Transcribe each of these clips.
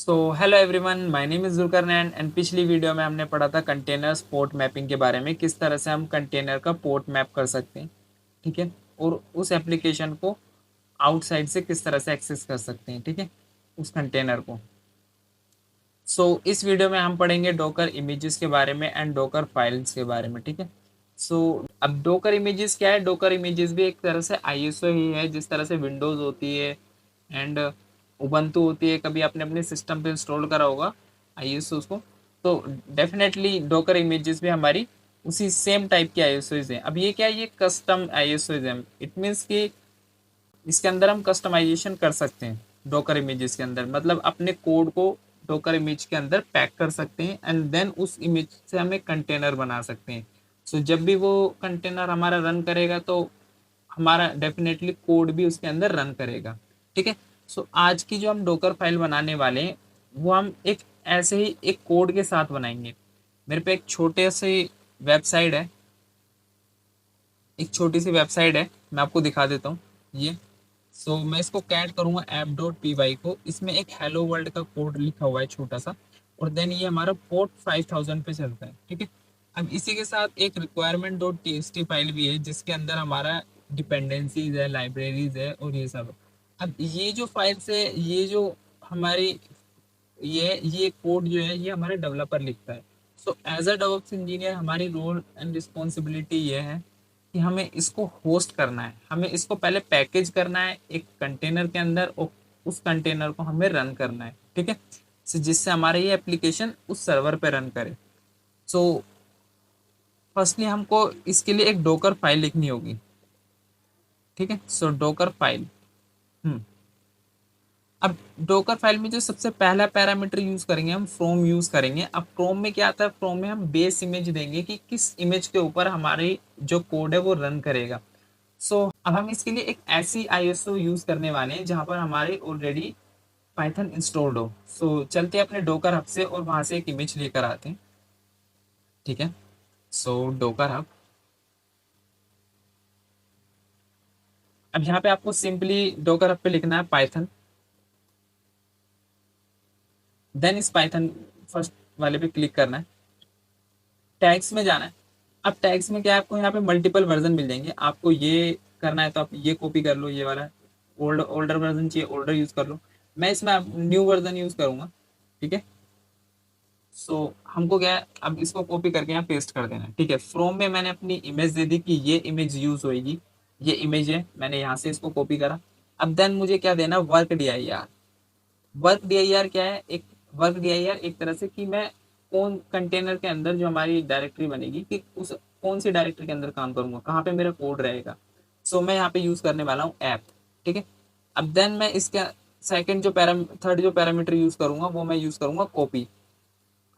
So hello everyone, my name is Zulqarnain and पिछली video में हमने पढ़ा था कंटेनर्स पोर्ट मैपिंग के बारे में, किस तरह से हम कंटेनर का पोर्ट मैप कर सकते हैं। ठीक है, और उस एप्लीकेशन को आउटसाइड से किस तरह से एक्सेस कर सकते हैं। ठीक है, उस कंटेनर को। इस वीडियो में हम पढ़ेंगे डॉकर इमेजेस के बारे में एंड डॉकर फाइल्स के बारे में। ठीक है, अब डॉकर इमेजेस क्या है? डॉकर इमेजेस भी एक तरह से आईएसओ ही है, जिस तरह से विंडोज होती है एंड उबंटू होती है। कभी आपने अपने सिस्टम पे इंस्टॉल करा होगा आईएसओ को, तो डेफिनेटली डॉकर इमेजेस भी हमारी उसी सेम टाइप की आईएसओज हैं। अब ये क्या है? ये कस्टम आईएसओज हैं। इट मीन्स कि इसके अंदर हम कस्टमाइजेशन कर सकते हैं। डॉकर इमेजेस के अंदर मतलब अपने कोड को डॉकर इमेज के अंदर पैक कर सकते हैं एंड देन उस इमेज से हम एक कंटेनर बना सकते हैं। जब भी वो कंटेनर हमारा रन करेगा तो हमारा डेफिनेटली कोड भी उसके अंदर रन करेगा। ठीक है, आज की जो हम डॉकर फाइल बनाने वाले हैं वो हम एक ऐसे ही एक कोड के साथ बनाएंगे। मेरे पे एक छोटे से वेबसाइट है, एक छोटी सी वेबसाइट है, मैं आपको दिखा देता हूँ ये। मैं इसको कैट करूंगा ऐप डॉट पी वाई को। इसमें एक हेलो वर्ल्ड का कोड लिखा हुआ है छोटा सा, और देन ये हमारा पोर्ट 5000 पे चलता है। ठीक है, अब इसी के साथ एक requirement dot T X T file भी है, जिसके अंदर हमारा डिपेंडेंसीज है, लाइब्रेरीज है और ये सब। अब ये जो फाइल्स है, ये जो हमारी ये कोड जो है ये हमारे डेवलपर लिखता है। एज अ डेवऑप्स इंजीनियर हमारी रोल एंड रिस्पॉन्सिबिलिटी ये है कि हमें इसको होस्ट करना है, हमें इसको पहले पैकेज करना है एक कंटेनर के अंदर, और उस कंटेनर को हमें रन करना है। ठीक है, जिससे हमारा ये एप्लीकेशन उस सर्वर पे रन करे। सो फर्स्टली हमको इसके लिए एक डोकर फाइल लिखनी होगी। ठीक है, डोकर फाइल। हम्म अब डोकर फाइल में जो सबसे पहला पैरामीटर यूज करेंगे हम फ्रॉम यूज करेंगे। अब फ्रॉम में क्या आता है? फ्रॉम में हम बेस इमेज देंगे कि किस इमेज के ऊपर हमारी जो कोड है वो रन करेगा। अब हम इसके लिए एक ऐसी आईएसओ यूज करने वाले हैं जहां पर हमारे ऑलरेडी पाइथन इंस्टॉल्ड हो। चलते हैं अपने डोकर हब से और वहां से एक इमेज लेकर आते हैं। ठीक है, डोकर हब। अब यहाँ पे आपको सिंपली डोकर हब पे लिखना है पाइथन, देन इस पाइथन फर्स्ट वाले पे क्लिक करना है, टैग्स में जाना है। अब टैग्स में क्या है? आपको यहाँ पे मल्टीपल वर्जन मिल जाएंगे। आपको ये करना है तो आप ये कॉपी कर लो, ये वाला ओल्डर वर्जन चाहिए ओल्डर यूज कर लो। मैं इसमें न्यू वर्जन यूज करूंगा। ठीक है, हमको क्या है? अब इसको कॉपी करके यहाँ पेस्ट कर देना है। ठीक है, फ्रॉम में मैंने अपनी इमेज दे दी कि ये इमेज यूज होगी, ये इमेज है, मैंने यहाँ से इसको कॉपी करा। अब देन मुझे क्या देना? Work D I R. Work DIR क्या है? एक वर्क डीआईआर एक तरह से कि मैं कौन कंटेनर के अंदर जो हमारी डायरेक्टरी बनेगी कि उस कौन सी डायरेक्टरी के अंदर काम करूंगा, कहाँ पे मेरा कोड रहेगा। मैं यहाँ पे यूज करने वाला हूँ ऐप। ठीक है, अब देन मैं इसका सेकंड जो थर्ड जो पैरामीटर यूज करूंगा वो मैं यूज करूंगा कॉपी।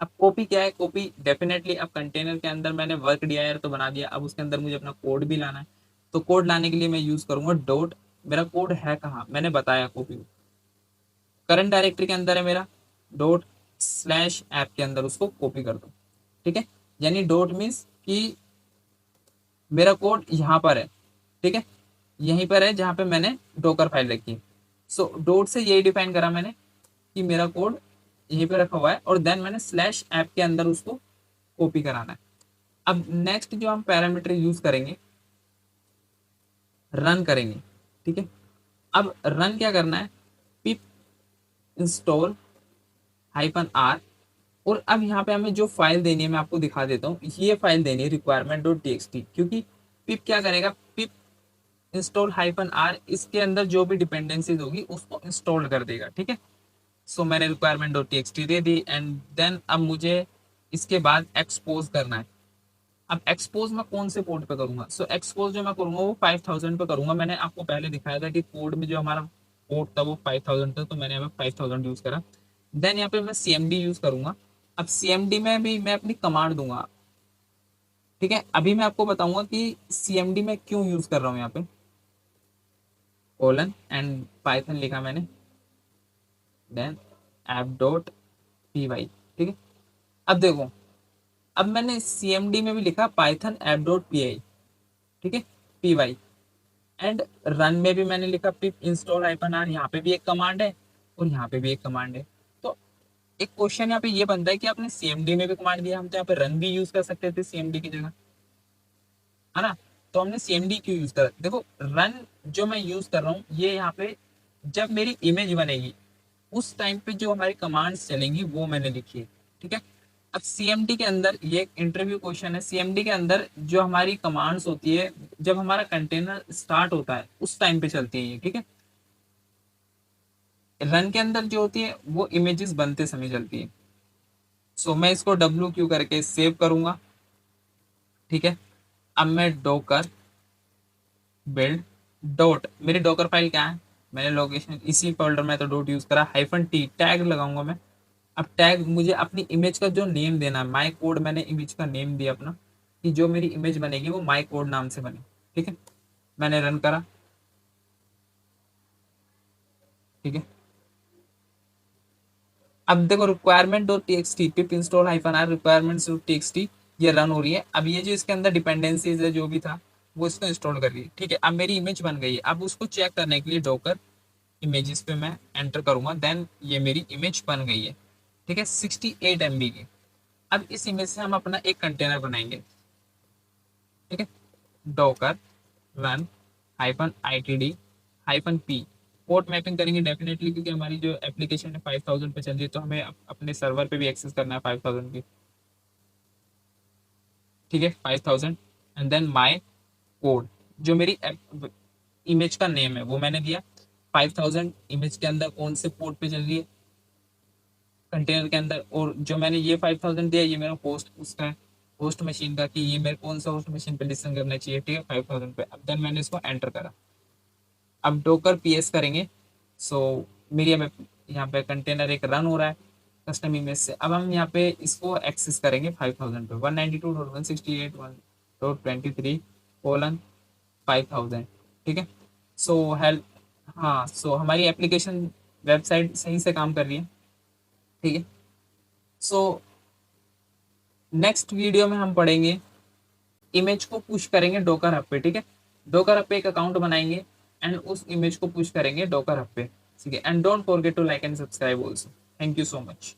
अब कॉपी क्या है? कॉपी डेफिनेटली अब कंटेनर के अंदर मैंने वर्क डीआईआर तो बना दिया, अब उसके अंदर मुझे अपना कोड भी लाना है। तो कोड लाने के लिए मैं यूज करूंगा डॉट। मेरा कोड है कहाँ? मैंने बताया कॉपी करंट डायरेक्टरी के अंदर है मेरा, डॉट स्लैश ऐप के अंदर उसको कॉपी कर दो। ठीक है, यानी डॉट मीन्स कि मेरा कोड यहाँ पर है। ठीक है, यहीं पर है जहाँ पे मैंने डोकर फाइल रखी है। डॉट से यही डिफाइन करा मैंने कि मेरा कोड यहीं पे रखा हुआ है, और देन मैंने स्लैश ऐप के अंदर उसको कॉपी कराना है। अब नेक्स्ट जो हम पैरामीटर यूज करेंगे, रन करेंगे। ठीक है, अब रन क्या करना है? पिप इंस्टॉल -r। और अब यहाँ पे हमें जो फाइल देनी है मैं आपको दिखा देता हूँ। ये फाइल देनी है requirement dot T X T, क्योंकि पिप क्या करेगा? पिप इंस्टॉल -r, इसके अंदर जो भी डिपेंडेंसीज होगी उसको इंस्टॉल कर देगा। ठीक है, मैंने requirement dot T X T दे दी एंड देन अब मुझे इसके बाद एक्सपोज करना है। अब एक्सपोज मैं कौन से पोर्ट पे करूंगा? एक्सपोज जो मैं करूंगा वो 5000 पे करूंगा। मैंने आपको पहले दिखाया था कि कोड में जो हमारा पोर्ट था वो 5000 था, तो मैंने यहाँ पे 5000 यूज करा। देन यहाँ पे मैं सीएमडी यूज करूंगा। अब सीएमडी में भी मैं अपनी कमांड दूंगा। ठीक है, अभी मैं आपको बताऊंगा कि सीएमडी में क्यों यूज कर रहा हूँ। यहाँ पे कोलन एंड पाइथन लिखा मैंने, then app dot P Y. ठीक है, अब देखो, अब मैंने सीएमडी में भी लिखा Python app dot P I. ठीक है, पी वाई। एंड रन में भी मैंने लिखा पिप इंस्टॉल -r। यहाँ पे भी एक कमांड है और यहाँ पे भी एक कमांड है। तो एक क्वेश्चन यहाँ पे ये बनता है कि आपने सीएमडी में भी कमांड दिया, हम तो यहाँ पे रन भी यूज कर सकते थे सीएमडी की जगह, है ना। तो हमने सीएमडी क्यों यूज करा, देखो रन जो मैं यूज कर रहा हूँ ये यहाँ पे जब मेरी इमेज बनेगी उस टाइम पे जो हमारी कमांड्स चलेंगी वो मैंने लिखी है, ठीक है। अब सीएमडी के अंदर ये एक इंटरव्यू क्वेश्चन है, सीएमडी के अंदर जो हमारी कमांड्स होती है जब हमारा कंटेनर स्टार्ट होता है उस टाइम पे चलती है ये, ठीक है। रन के अंदर जो होती है वो इमेजेस बनते समय चलती है। सो मैं इसको डब्ल्यू क्यू करके सेव करूंगा, ठीक है। अब मैं डोकर बिल्ड डॉट, मेरी डॉकर फाइल क्या है, मैंने लोकेशन इसी फोल्डर में तो डॉट यूज करा, हाइफन टी टैग लगाऊंगा मैं। अब टैग मुझे अपनी इमेज का जो नेम देना है, माई कोड, मैंने इमेज का नेम दिया अपना कि जो मेरी इमेज बनेगी वो माई कोड नाम से बने, ठीक है। मैंने रन करा, ठीक है। अब देखो requirement dot TXT pip install hyphen R requirements dot TXT ये रन हो रही है। अब ये जो इसके अंदर डिपेंडेंसीज है जो भी था वो इसको इंस्टॉल कर रही है, ठीक है। अब मेरी इमेज बन गई है, अब उसको चेक करने के लिए डॉकर इमेजेस पे मैं एंटर करूंगा, देन ये मेरी इमेज बन गई है, ठीक है, 68 MB की। अब इस इमेज से हम अपना एक कंटेनर बनाएंगे, ठीक है। Docker run hyphen ITD hyphen P port mapping करेंगे डेफिनेटली, क्योंकि हमारी जो एप्लीकेशन है 5000 पे चल रही है तो हमें अपने सर्वर पे भी एक्सेस करना है 5000 की, ठीक है। 5000 एंड देन माई कोड, जो मेरी इमेज का नेम है वो मैंने दिया। 5000 इमेज के अंदर कौन से पोर्ट पे चल रही है कंटेनर के अंदर, और जो मैंने ये 5000 दिया ये मेरा होस्ट उसका है, होस्ट मशीन का, कि ये मेरे कौन सा होस्ट मशीन पे लिसन करना चाहिए, ठीक है, 5000 पे। अब देन मैंने इसको एंटर करा। अब डोकर पीएस करेंगे। सो मेरी अब यहाँ पे कंटेनर एक रन हो रहा है कस्टम इमेज से। अब हम यहाँ पे इसको एक्सेस करेंगे 5000 पे, 192.168.23:5000, ठीक है। सो हेल्प, हाँ सो हमारी एप्लीकेशन वेबसाइट सही से काम कर रही है, ठीक है। सो नेक्स्ट वीडियो में हम पढ़ेंगे इमेज को पुश करेंगे डोकर हब पे, ठीक है। डोकर हब पे एक अकाउंट बनाएंगे एंड उस इमेज को पुश करेंगे डोकर हब पे, ठीक है। And don't forget to like and subscribe also. Thank you so much.